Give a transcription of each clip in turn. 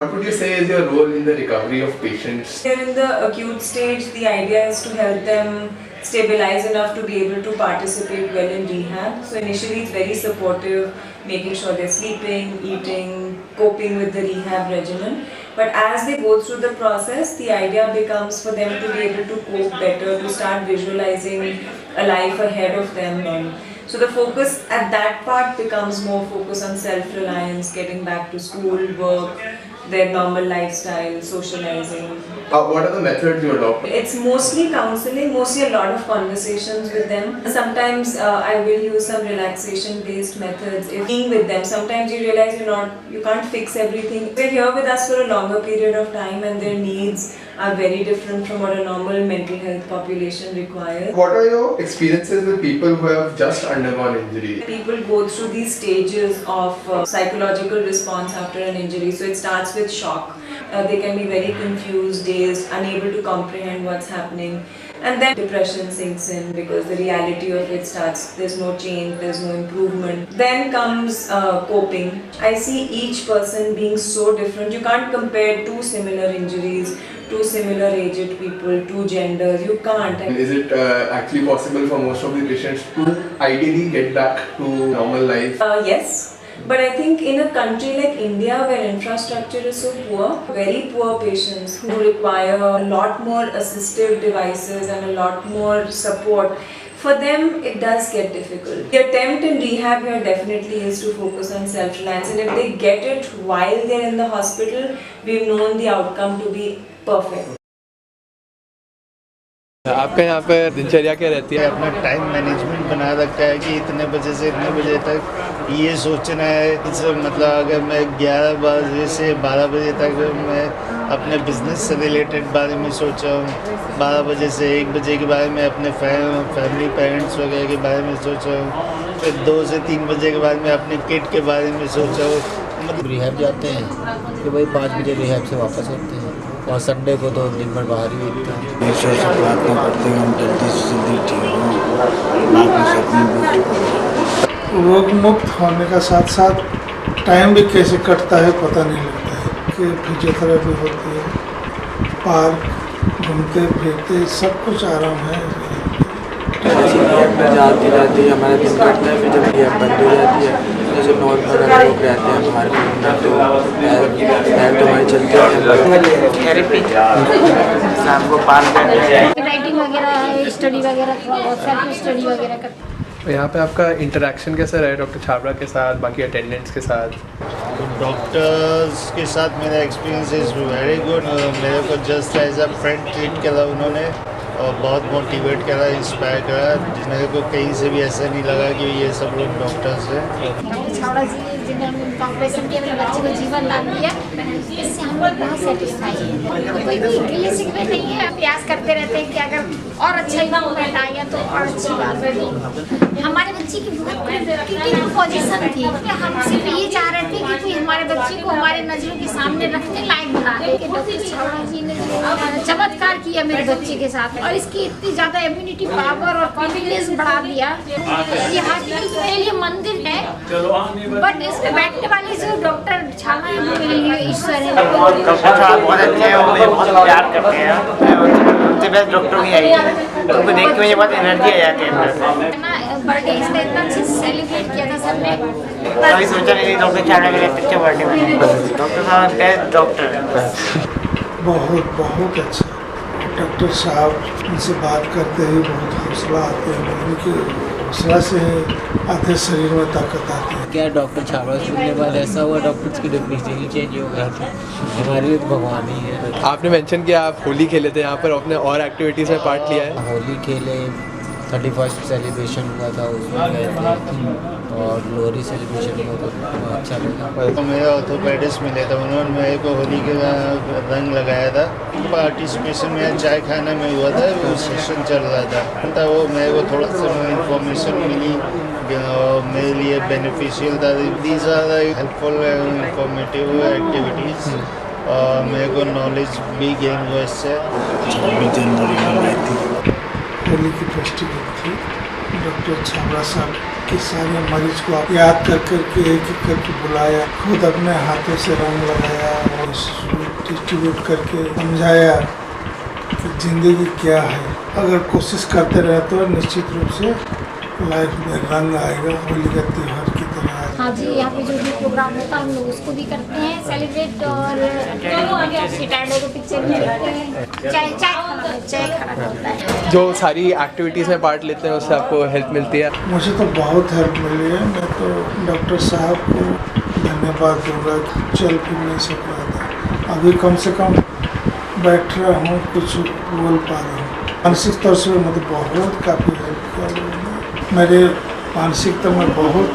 What would you say is your role in the recovery of patients? They're in the acute stage. The idea is to help them stabilize enough to be able to participate well in rehab. So initially it's very supportive, making sure they're sleeping, eating, coping with the rehab regimen. But as they go through the process, the idea becomes for them to be able to cope better, to start visualizing a life ahead of them. So the focus at that part becomes more focus on self-reliance, getting back to school, work, their normal lifestyle, socializing. What are the methods you adopt? It's mostly counseling, mostly a lot of conversations with them. Sometimes I will use some relaxation-based methods. If being with them, sometimes you realize you can't fix everything. They're here with us for a longer period of time, and their needs are very different from what a normal mental health population requires. What are your experiences with people who have just undergone injury? People go through these stages of psychological response after an injury. So it starts with shock. They can be very confused, dazed, unable to comprehend what's happening. And then depression sinks in because the reality of it starts. There's no change, there's no improvement. Then comes coping. I see each person being so different. You can't compare two similar injuries, two similar aged people, two genders. You can't. Is it actually possible for most of the patients to ideally get back to normal life? Yes. But I think in a country like India where infrastructure is so poor, very poor patients who require a lot more assistive devices and a lot more support, for them it does get difficult. The attempt in rehab here definitely is to focus on self-reliance, and if they get it while they're in the hospital, we've known the outcome to be perfect. आपका यहाँ पे दिनचर्या क्या रहती है? अपना time management बना रखा है कि इतने बजे से इतने बजे तक ये सोचना है कि मतलब अगर मैं 11 बजे से 12 बजे तक मैं अपने बिजनेस से रिलेटेड बारे में सोचा हूँ, 12 बजे से 1 बजे के बारे में अपने फैमिली पेरेंट्स वगैरह के बारे में सोचा हूँ, फिर 2 से 3 बजे के बाद में अपने किड के बारे में सोचा हूँ। मतलब रिहैब जाते हैं कि भाई 5 बजे रिहैब से वापस होते हैं और संडे को तो दिन भर बाहर ही होते हैं। ईश्वर से प्रार्थना करते हैं हम जल्दी से जल्दी ठीक हों, बाकी सब रोग मुक्त होने का साथ साथ टाइम भी कैसे कटता है पता नहीं लगता है कि फिजियोथेरेपी होती है, पार्क घूमते फिरते सब कुछ आराम है। जाती जाती हमारा दिन कटता है, फिर जब रिहैब बंद हो जाती है जैसे नॉर्मल अगर लोग रहते हैं बाहर घूमना तो पैर तो हमारे चलते हैं। थेरेपी शाम को 5 घंटे राइटिंग वगैरह, स्टडी वगैरह, थोड़ा बहुत सेल्फ स्टडी वगैरह करते हैं। तो यहाँ पे आपका इंटरेक्शन कैसा रहा है डॉक्टर छाबड़ा के साथ, बाकी अटेंडेंट्स के साथ? डॉक्टर्स के साथ मेरा एक्सपीरियंस इज़ वेरी गुड। मेरे को just as a friend treat करा उन्होंने और बहुत मोटिवेट करा, इंस्पायर करा। मेरे को कहीं से भी ऐसा नहीं लगा कि ये सब लोग डॉक्टर्स हैं। डॉक्टर छाबड़ा जी जिन्होंने ऑपरेशन किया, मेरे बच्चे को जीवन दान दिया, इससे हम लोग बहुत सेटिस्फाई हैं। कोई गिले शिकवे नहीं है, प्रयास करते रहते हैं कि अगर और अच्छा इम्प्रूवमेंट आ गया तो और अच्छी बात है। हमारे बच्चे की बहुत क्रिटिकल पोजीशन थी, हम सिर्फ ये चाह रहे थे कि कोई हमारे बच्चे को हमारे नजरों के सामने रखने लायक बना दे। डॉक्टर छाबड़ा जी ने जो चमत्कार किया मेरे बच्चे के साथ और इसकी इतनी ज़्यादा इम्यूनिटी पावर और कॉन्फिडेंस बढ़ा दिया। ये हॉस्पिटल तो मेरे लिए मंदिर है, बट इसमें बैठने वाले जो डॉक्टर छाबड़ा है वो मेरे लिए ईश्वर है। बहुत अच्छे हैं, वो मुझे बहुत प्यार करते हैं, उनसे बेस्ट डॉक्टर भी आई है, उनको देख के मुझे बहुत एनर्जी आ जाती है। बर्थडे इसने इतना अच्छे से सेलिब्रेट किया था सबने, कभी सोचा नहीं डॉक्टर छाबड़ा मेरे अच्छा बर्थडे मनाए। डॉक्टर साहब बेस्ट डॉक्टर, बहुत बहुत अच्छा डॉक्टर साहब। उनसे बात करते ही बहुत हौसला आते हैं, उनके हौसला से आधे शरीर में ताकत आती है। क्या डॉक्टर छाबड़ा सुनने के बाद ऐसा हुआ डॉक्टर्स की डेफिनेशन ही चेंज हो गया था। हमारे लिए भगवान ही है। आपने मेंशन किया आप होली खेले थे यहाँ पर, आपने और एक्टिविटीज़ में पार्ट लिया है? होली खेले, 31st सेलिब्रेशन हुआ था उसमें गए थे और लोहरी सेलिब्रेशन हुआ था, अच्छा लगा। तो मेरे ऑर्थोपेडिस्ट मिले थे, उन्होंने मेरे को होली के रंग लगाया था। पार्टिसिपेशन में चाय खाना में हुआ था, वो सेशन चल रहा था, वो मेरे को थोड़ा सा इन्फॉर्मेशन मिली, मेरे लिए बेनिफिशियल था। These are helpful informative activities और मेरे को नॉलेज भी गेन हुआ इससे। 26 जनवरी में हुई थी होली की फेस्टिवल थी, डॉक्टर छाबड़ा साहब कि सारे मरीज को याद कर करके एक एक करके बुलाया, खुद अपने हाथों से रंग लगाया और डिस्ट्रीब्यूट करके समझाया कि ज़िंदगी क्या है। अगर कोशिश करते रहे तो निश्चित रूप से लाइफ में रंग आएगा, होली का त्योहार की तरह। हाँ जी, यहाँ पे जो भी प्रोग्राम होता है हम लोग उसको भी करते हैं सेलिब्रेट, और रिटायर्ड को पिक्चर भी देखते हैं, चाय खाना होता है। जो सारी एक्टिविटीज़ में पार्ट लेते हैं उससे आपको हेल्प मिलती है? मुझे तो बहुत हेल्प मिली है। मैं तो डॉक्टर साहब को धन्यवाद दूंगा कि चल फिर नहीं सक रहा था, अभी कम से कम बैठ रहा हूँ, कुछ बोल पा रहा हूँ। मानसिक तौर से मुझे बहुत काफ़ी हेल्प किया लोगों ने, मेरे मानसिकता में बहुत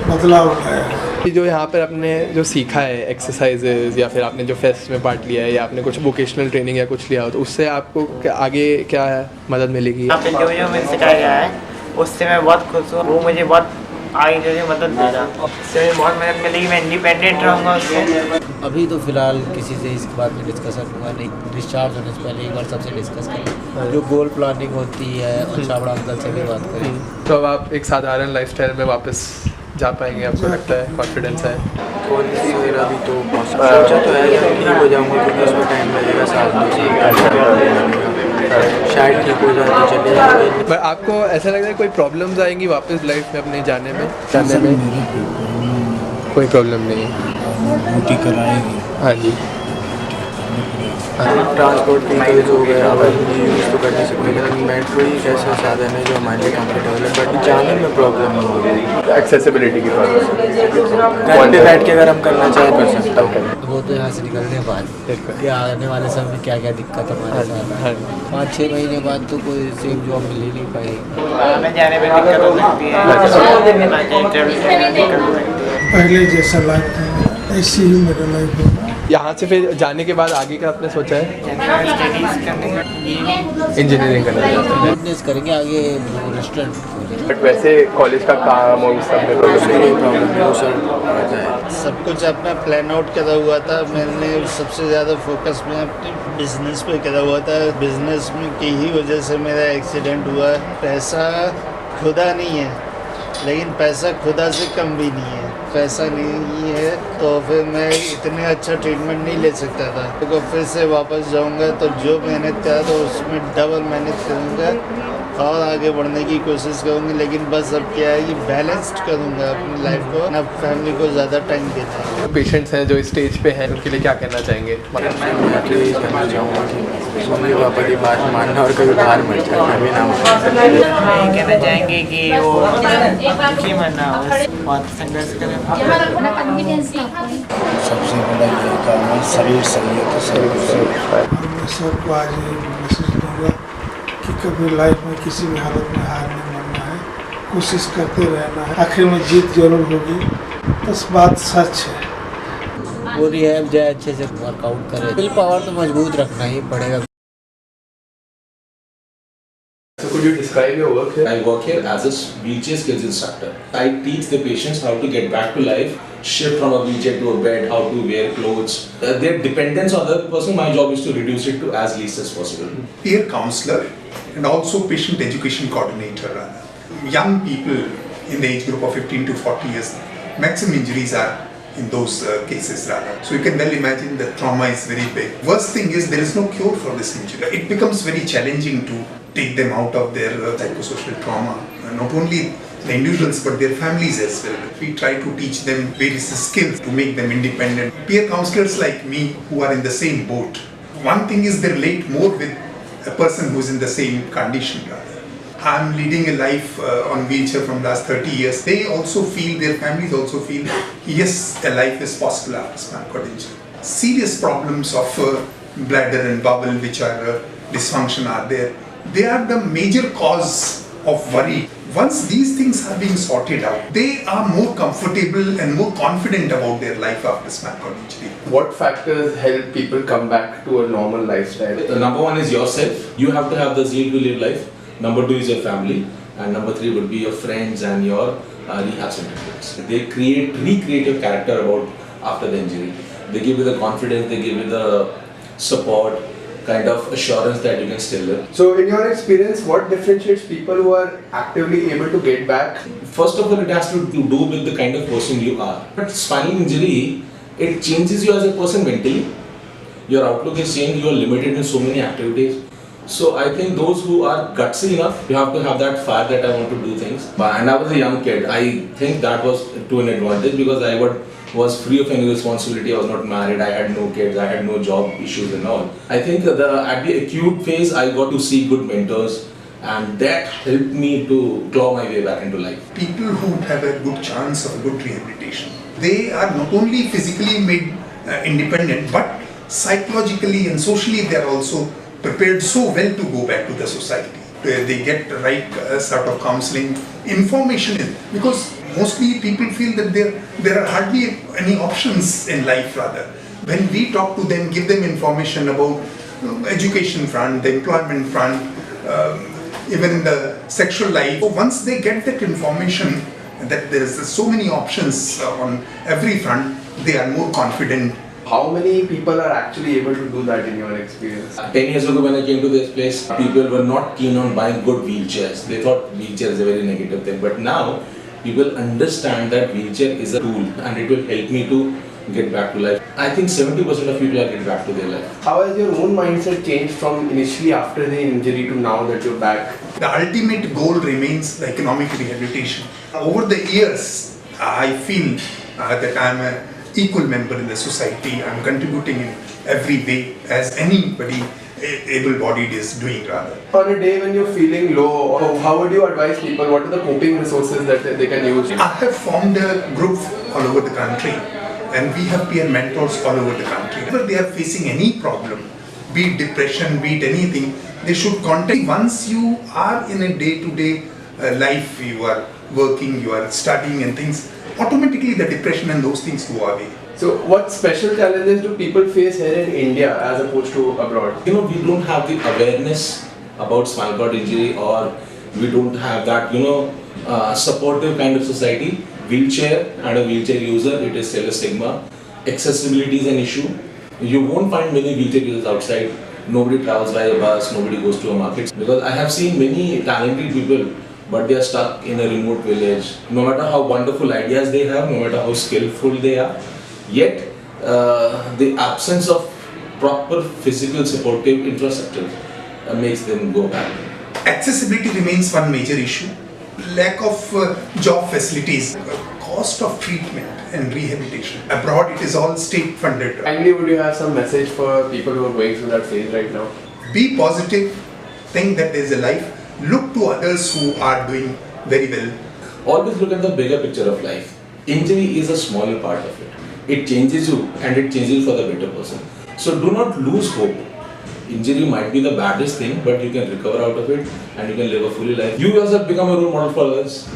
बदलाव लाया है। जो यहाँ पर आपने जो सीखा है एक्सरसाइजेज, या फिर आपने जो फेस्ट में पार्ट लिया है, या आपने कुछ वोकेशनल ट्रेनिंग या कुछ लिया हो, तो उससे आपको आगे क्या मदद मिलेगी? यहाँ पे जो मैंने सिखाया गया है उससे मैं बहुत खुश हूँ। वो मुझे बहुत आगे जो मदद देगा, उससे मुझे बहुत मदद मिलेगी। मैं इंडिपेंडेंट रहूँगा उससे। अभी तो फिलहाल किसी से इसके बारे में डिस्कशन हुआ नहीं, डिस्चार्ज होने से पहले एक बार सबसे डिस्कस करें, जो गोल प्लानिंग होती है, और छाबड़ा अंकल से भी बात करें। तो अब आप एक साधारण लाइफस्टाइल में वापस जा पाएंगे, आपको लगता है? कॉन्फिडेंस है? कॉलेज वगैरह भी तो सोचा तो है कि ठीक हो जाऊँगा, क्योंकि उसमें टाइम लगेगा, साल शायद ठीक हो जाए तो चले जाएंगे। पर आपको ऐसा लग रहा है कोई प्रॉब्लम्स आएंगी वापस लाइफ में अपने जाने में? कोई प्रॉब्लम नहीं है? ड्यूटी कराएगी। हाँ जी। ट्रांसपोर्ट व्हीकल्स हो गए, अगर यूज़ तो कर नहीं सकते, लेकिन मेट्रो ही एक ऐसा साधन है जो हमारे लिए कम्फर्टेबल है, बट जाने में प्रॉब्लम नहीं होगी। एक्सेसिबिलिटी की प्रॉब्लम घर पे बैठ के अगर हम करना चाहें कर सकता हूँ। वो तो यहाँ से निकलने बाद कि आने वाले समय में क्या क्या दिक्कत हमारे साथ, 5-6 महीने बाद तो कोई सेम जॉब मिल ही नहीं पाएगी, आने जाने में दिक्कत हो सकती है। पहले जैसा लाइफ था ऐसी ही मेरा लाइफ होगा। यहाँ से फिर जाने के बाद आगे का आपने सोचा है? इंजीनियरिंग करना है, बिजनेस करेंगे आगे, रेस्टोरेंट खोलेंगे। बट वैसे कॉलेज का काम और सब में कोई प्रॉब्लम नहीं, सर सब कुछ अपना प्लान आउट करा हुआ था। मैंने सबसे ज़्यादा फोकस में अपने बिजनेस पे करा हुआ था। बिजनेस में की ही वजह से मेरा एक्सीडेंट हुआ। पैसा खुदा नहीं है, लेकिन पैसा खुदा से कम भी नहीं है। पैसा नहीं है तो फिर मैं इतने अच्छा ट्रीटमेंट नहीं ले सकता था। तो फिर से वापस जाऊंगा तो जो मेहनत करा तो उसमें डबल मेहनत करूंगा और आगे बढ़ने की कोशिश करूंगी। लेकिन बस अब क्या है कि बैलेंस्ड करूंगा अपनी लाइफ को, अपना फैमिली को ज़्यादा टाइम देना है। पेशेंट्स हैं जो स्टेज पे हैं, उनके लिए क्या कहना चाहेंगे? मैं तो यही कहना चाहूँगा कि मम्मी पापा की बात मानना और कभी बाहर मत जाना, कभी ना मानना। यही कहना चाहेंगे कि वो दुखी मत ना हो, बहुत संघर्ष करें। अपना कॉन्फिडेंस ना खोए। सबसे बड़ा ये काम है, शरीर सही है तो सब मैं सबको आज ये मैसेज दूंगा कि कभी लाइफ में किसी भी हालत में हार नहीं मानना है, कोशिश करते रहना है, आखिर में जीत जरूर होगी। बस बात सच है। वो रिहैब जाए, अच्छे से वर्कआउट करे, विल पावर तो मजबूत रखना ही पड़ेगा। So could you describe your work here? I work here as a wheelchair skills instructor. I teach the patients how to get back to life, shift from a wheelchair to a bed, how to wear clothes. Their dependence on the other person, my job is to reduce it to as least as possible. Peer counselor and also patient education coordinator. Young people in the age group of 15 to 40 years, maximum injuries are in those cases rather. So you can well imagine the trauma is very big. Worst thing is there is no cure for this injury. It becomes very challenging to take them out of their psychosocial trauma. Not only the individuals but their families as well. We try to teach them various skills to make them independent. Peer counselors like me who are in the same boat. One thing is they relate more with a person who is in the same condition rather. I'm leading a life on wheelchair from last 30 years. They also feel, their families also feel, yes, a life is possible after spinal cord injury. Serious problems of bladder and bowel which are dysfunction are there. They are the major cause of worry. Once these things are being sorted out, they are more comfortable and more confident about their life after spinal cord injury. What factors help people come back to a normal lifestyle? Number one is yourself. You have to have the zeal to live life. Number two is your family. And number three would be your friends and your rehab centers. They recreate your character about after the injury. They give you the confidence, they give you the support, kind of assurance that you can still live. So in your experience, what differentiates people who are actively able to get back? First of all, it has to do with the kind of person you are. But spinal injury, it changes you as a person mentally. Your outlook is changed, you are limited in so many activities. So I think those who are gutsy enough, you have to have that fire that I want to do things. And I was a young kid. I think that was to an advantage because I was free of any responsibility. I was not married, I had no kids, I had no job issues and all. I think at the acute phase, I got to see good mentors, and that helped me to claw my way back into life. People who have a good chance of good rehabilitation, they are not only physically made independent, but psychologically and socially they are also prepared so well to go back to the society. They get the right sort of counseling, information, because mostly people feel that there are hardly any options in life rather. When we talk to them, give them information about education front, the employment front, even the sexual life. So once they get that information that there is so many options on every front, they are more confident. How many people are actually able to do that in your experience? 10 years ago when I came to this place, people were not keen on buying good wheelchairs. They thought wheelchair is a very negative thing. But now, people understand that wheelchair is a tool and it will help me to get back to life. I think 70% of people are getting back to their life. How has your own mindset changed from initially after the injury to now that you're back? The ultimate goal remains the economic rehabilitation. Over the years, I feel that I'm an equal member in the society. I'm contributing in every way as anybody able-bodied is doing rather. On a day when you're feeling low, how would you advise people? What are the coping resources that they can use? I have formed a group all over the country, and we have peer mentors all over the country. Whenever they are facing any problem, be it depression, be it anything, they should contact. Once you are in a day-to-day life, you are working, you are studying and things, automatically the depression and those things go away. So what special challenges do people face here in India as opposed to abroad? You know, we don't have the awareness about spinal cord injury, or we don't have that, supportive kind of society. Wheelchair and a wheelchair user, it is still a stigma. Accessibility is an issue. You won't find many wheelchair users outside. Nobody travels by a bus, nobody goes to a market. Because I have seen many talented people, but they are stuck in a remote village. No matter how wonderful ideas they have, no matter how skillful they are, yet the absence of proper physical supportive infrastructure makes them go back. Accessibility remains one major issue. Lack of job facilities, cost of treatment and rehabilitation. Abroad it is all state funded. Finally, would you have some message for people who are going through that phase right now? Be positive, think that there is a life, look to others who are doing very well. Always look at the bigger picture of life. Injury is a smaller part of it. It changes you and it changes you for the better person. So do not lose hope. Injury might be the baddest thing, but you can recover out of it and you can live a fully life. You yourself become a role model for others.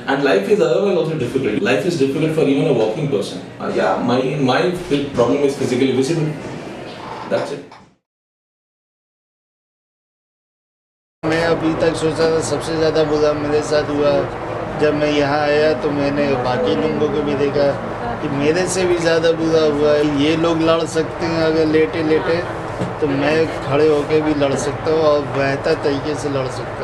And life is otherwise also difficult. Life is difficult for even a walking person. My problem is physically visible. That's it. मैं अभी तक सोचा था सबसे ज़्यादा बुरा मेरे साथ हुआ जब मैं यहाँ आया, तो मैंने बाकी लोगों को भी देखा कि मेरे से भी ज़्यादा बुरा हुआ। ये लोग लड़ सकते हैं अगर लेटे लेटे, तो मैं खड़े होकर भी लड़ सकता हूँ और बेहतर तरीके से लड़ सकता हूँ।